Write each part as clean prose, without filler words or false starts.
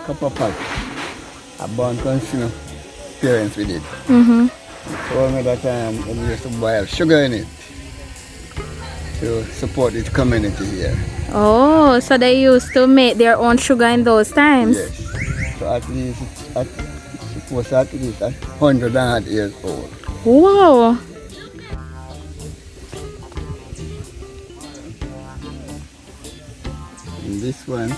copper pot. A born consumer parents with it. Told me that we used to boil sugar in it to support the community here. Oh, so they used to make their own sugar in those times? Yes. So at least it was at least 100 years old. Wow. And this one,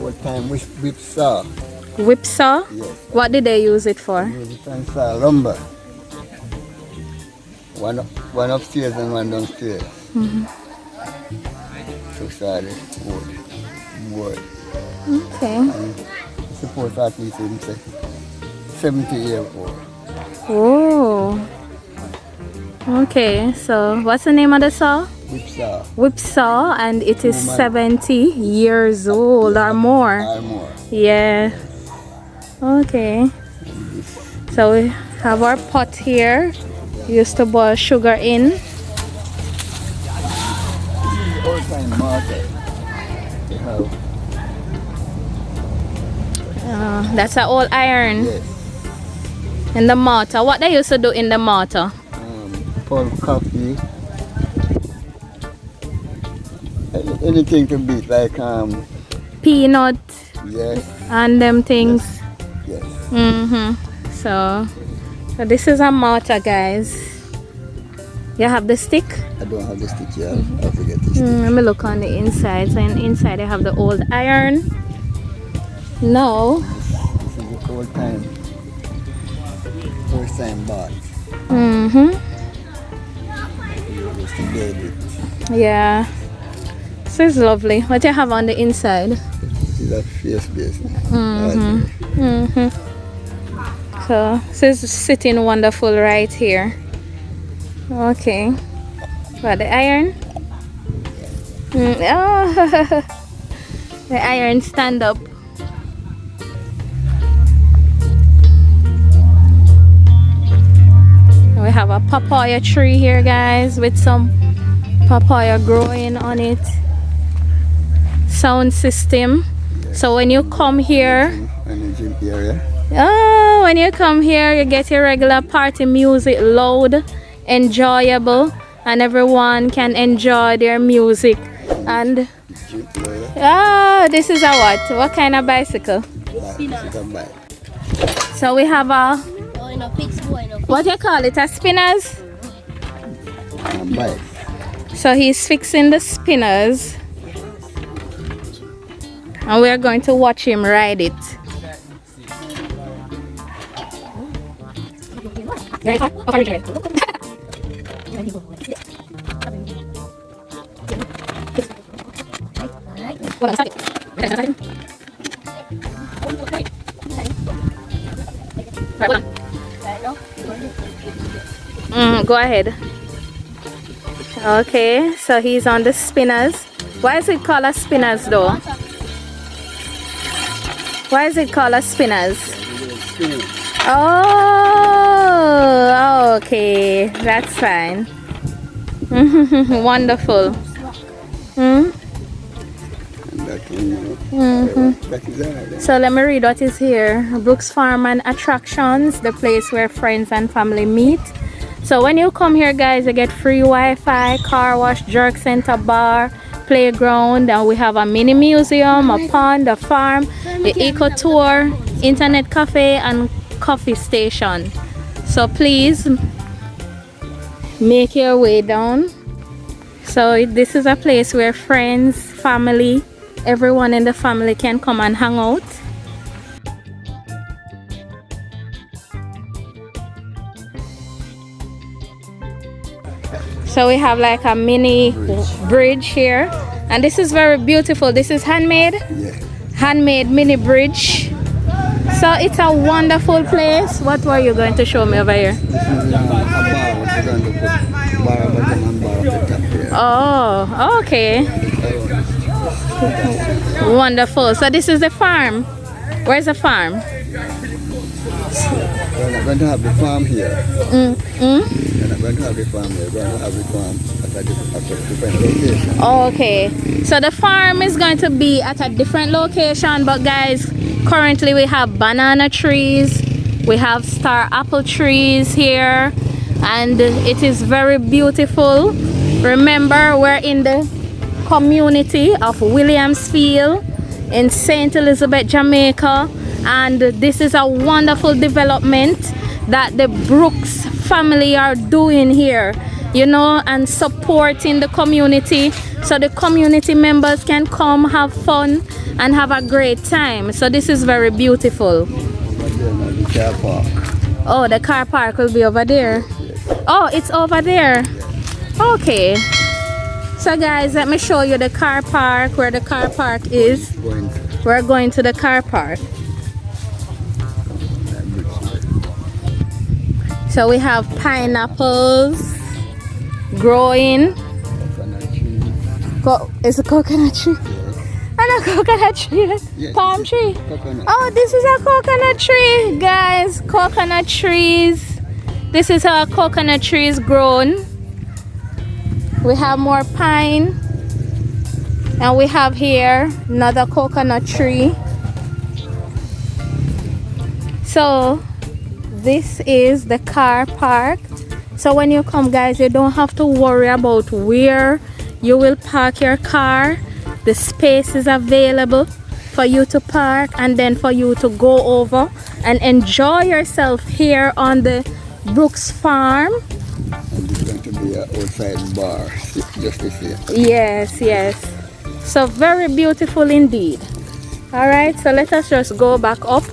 old-time whip saw. Whip saw? Yes. What did they use it for? Use it and saw lumber. One upstairs and one downstairs. So sorry, wood. Okay. And suppose at least 70-year old. Oh. Okay, so what's the name of the saw? Whip saw. Whip saw, and it is 70 years old or more. Or more. Yeah. Okay. So we have our pot here. Used to boil sugar in. Old-time market. They have. That's an old iron. Yes. In the mortar. What they used to do in the mortar? Pour coffee. Anything to beat, like Peanut yes, and them things. yes. So this is a mortar, guys. You have the stick? I don't have the stick here. I'll forget the stick. Let me look on the inside. So in the inside they have the old iron. No. This is the old time. First time bath. Just to build it. Yeah. This is lovely. What you have on the inside? This is a face base. So this is sitting wonderful right here. Okay. What, the iron? Oh. The iron stand up. We have a papaya tree here, guys, with some papaya growing on it. Sound system. So when you come here, And the gym area. when you come here, you get your regular party music loud, enjoyable, and everyone can enjoy their music. And Gym area. this is a what? What kind of bicycle? This is a bike. So we have a, what you call it, a spinners? Bike. So he's fixing the spinners, and we are going to watch him ride it. Go ahead. Okay, so he's on the spinners. Why is it called a spinners though? Why is it called a spinners? Oh, okay, that's fine. Wonderful. So let me read what is here. Brooks Farm and Attractions, the place where friends and family meet. So when you come here, guys, you get free Wi-Fi, car wash, jerk center, bar, playground, and we have a mini museum, a pond, a farm, the eco tour, internet cafe, and coffee station. So please make your way down. So this is a place where friends, family, everyone in the family can come and hang out. So we have like a mini bridge here, and this is very beautiful. This is handmade. Yeah. Handmade mini bridge. So it's a wonderful place. What were you going to show me over here? This is a bar. We're going to put bar bottom and bar at the top here. Oh, okay. Wonderful. So this is the farm. Where's the farm? We're going to have the farm here. We're not going to have the farm there. We're going to have the farm at a different location. Okay, so the farm is going to be at a different location, but guys, currently we have banana trees, we have star apple trees here, and it is very beautiful. Remember, we're in the community of Williamsfield in St. Elizabeth, Jamaica, and this is a wonderful development that the Brooks family are doing here, you know, and supporting the community so the community members can come have fun and have a great time. So this is very beautiful. The car park. Oh, the car park will be over there. Oh, it's over there. Okay, so guys, let me show you the car park, where the car park is. We're going to the car park. So we have pineapples growing. It's a coconut tree. And a coconut tree. Yes. Palm tree. Coconut. Oh, this is a coconut tree, guys. Coconut trees. This is how coconut trees grown. We have more pine. And we have here another coconut tree. So this is the car park. So when you come, guys, you don't have to worry about where you will park your car. The space is available for you to park and then for you to go over and enjoy yourself here on the Brooks farm. And it's going to be an outside bar, just this here. Yes, yes. So very beautiful indeed. All right, so let us just go back up.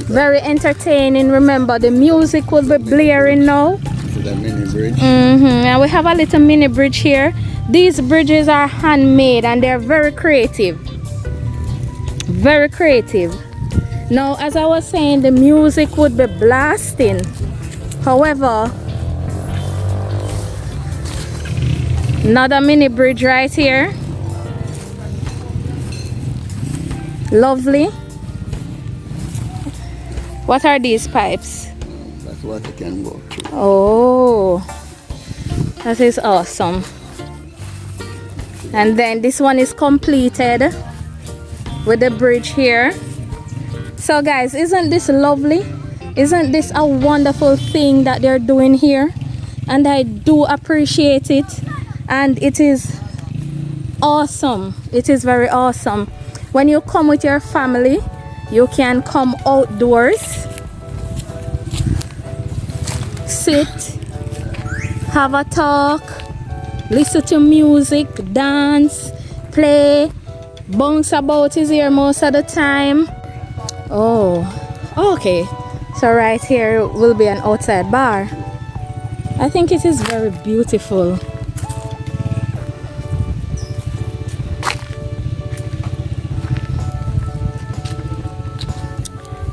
Very entertaining. Remember, the music will be blaring now. This is a mini bridge. And we have a little mini bridge here. These bridges are handmade and they're very creative. Very creative. Now, as I was saying, the music would be blasting. However, another mini bridge right here. Lovely. What are these pipes? That's what it can go through. Oh, that is awesome. And then this one is completed with the bridge here. So guys, isn't this lovely? Isn't this a wonderful thing that they're doing here? And I do appreciate it. And it is awesome. It is very awesome. When you come with your family, you can come outdoors, sit, have a talk, listen to music, dance, play, bounce about is here most of the time. Oh, okay. So right here will be an outside bar. I think it is very beautiful.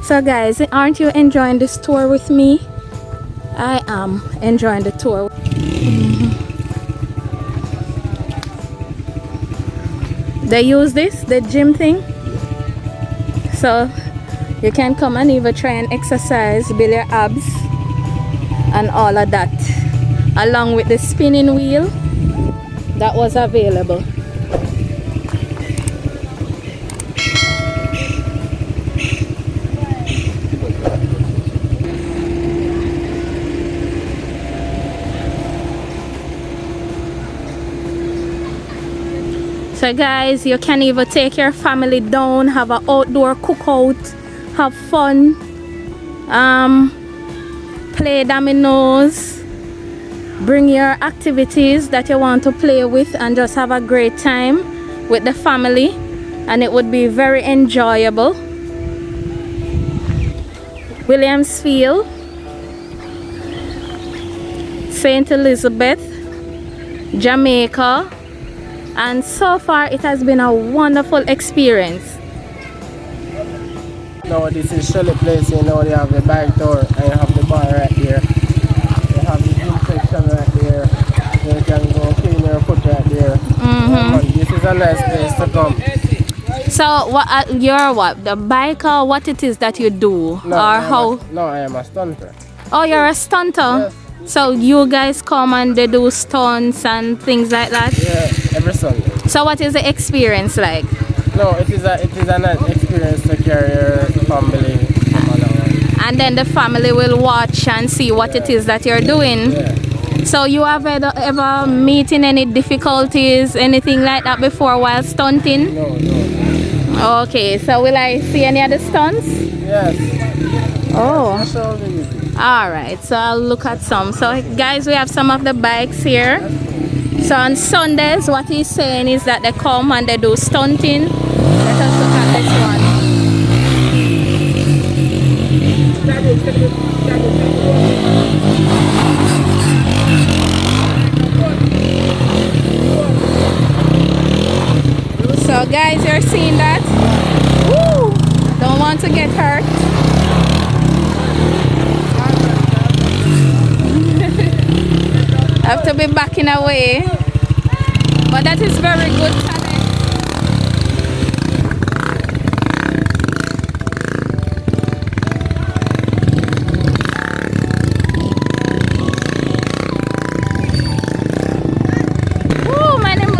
So guys, aren't you enjoying this tour with me? I am enjoying the tour. They use this, the gym thing. So you can come and even try and exercise, build your abs and all of that. Along with the spinning wheel that was available. So guys, you can even take your family down, have an outdoor cookout, have fun, play dominoes, bring your activities that you want to play with and just have a great time with the family, and it would be very enjoyable. Williamsfield St. Elizabeth, Jamaica. And so far it has been a wonderful experience. Now this is Shelley Place, you know, they have the bike tour and you have the bar right there. They have the gym section right there. You can go clean your foot right there. This is a nice place to come. So what you're what? The biker, what it is that you do? No, or how? No, I am a stunter. Oh, you're a stunter? Yes, So you guys come and they do stunts and things like that? Yeah, every Sunday. So what is the experience like? No, it is an experience to carry your family along. And then the family will watch and see what it is that you're doing. Yeah. So you have ever meeting any difficulties, anything like that before while stunting? No. Okay, so will I see any other stunts? Yes. Oh. That's all the easy. Alright, so I'll look at some. So guys, we have some of the bikes here. So on Sundays, what he's saying is that they come and they do stunting. Let us look at this one. So guys, you're seeing that? Woo! Don't want to get hurt. I have to be backing away. But that is very good talent. Woo, my name.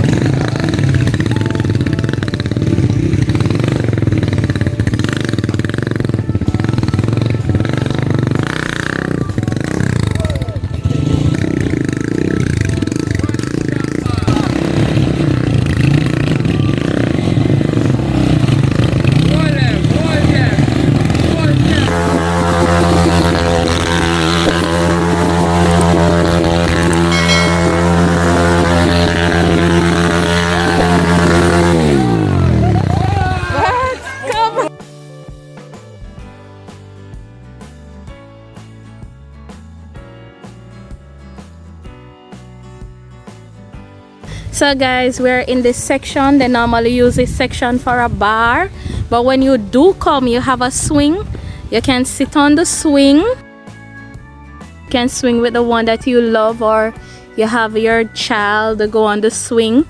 So guys, we're in this section. They normally use this section for a bar, but when you do come, you have a swing. You can sit on the swing. You can swing with the one that you love, or you have your child go on the swing.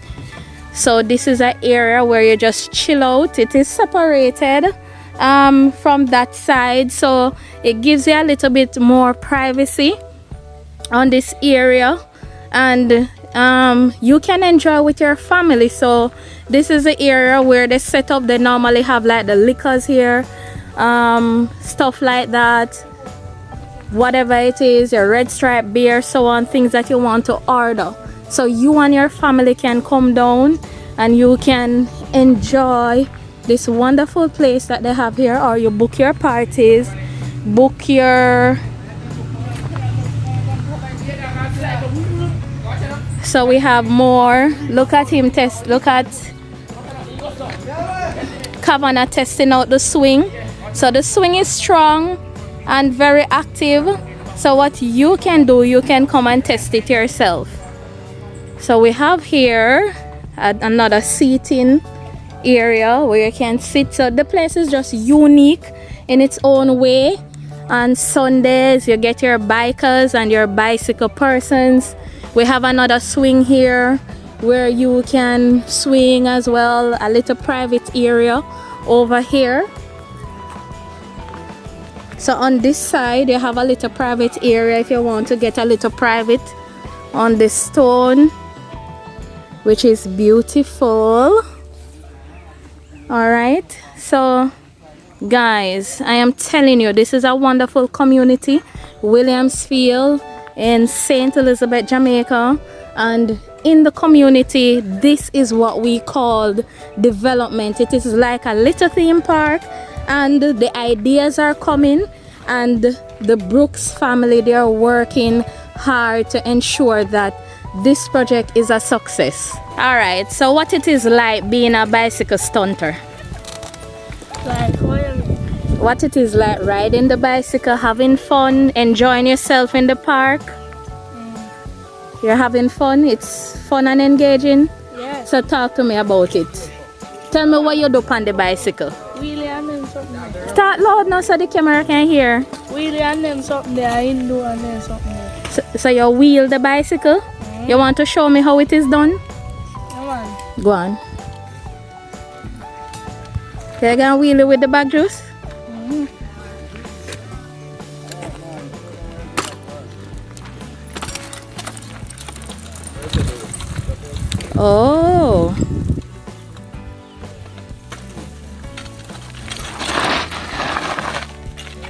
So this is an area where you just chill out. It is separated from that side, so it gives you a little bit more privacy on this area, and you can enjoy with your family. So this is the area where they set up. They normally have like the liquors here, stuff like that, whatever it is, your Red Stripe beer, so on, things that you want to order. So you and your family can come down and you can enjoy this wonderful place that they have here, or you book your parties, book your. So we have more. Look at him test. Look at Kavanagh testing out the swing. So the swing is strong and very active. So what you can do, you can come and test it yourself. So we have here another seating area where you can sit. So the place is just unique in its own way. On Sundays, you get your bikers and your bicycle persons. We have another swing here where you can swing as well, a little private area over here. So on this side, you have a little private area if you want to get a little private on the stone, which is beautiful. All right, so guys, I am telling you, this is a wonderful community, Williamsfield in St. Elizabeth, Jamaica. And in the community, this is what we call development. It is like a little theme park, and the ideas are coming, and the Brooks family, they are working hard to ensure that this project is a success. All right, so what it is like being a bicycle stunter? What it is like riding the bicycle, having fun, enjoying yourself in the park. You're having fun. It's fun and engaging. Yes. So talk to me about it. Tell me what you do on the bicycle. Wheelie and then something there. Start loud now so the camera can hear. Wheelie and then something there. Indoor and then something there. So you wheel the bicycle? You want to show me how it is done? Come on. Go on. You're gonna wheel it with the back juice? Oh.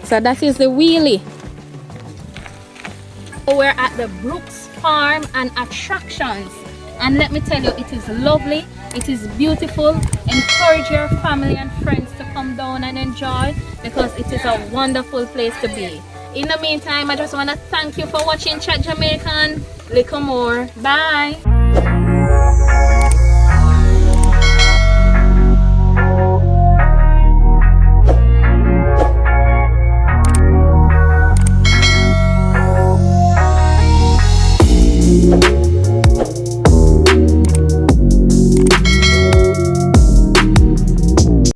So that is the wheelie. We're at the Brooks Farm and Attractions. And let me tell you, it is lovely. It is beautiful. Encourage your family and friends to come down and enjoy because it is a wonderful place to be. In the meantime, I just want to thank you for watching Chat Jamaican. Little more. Bye.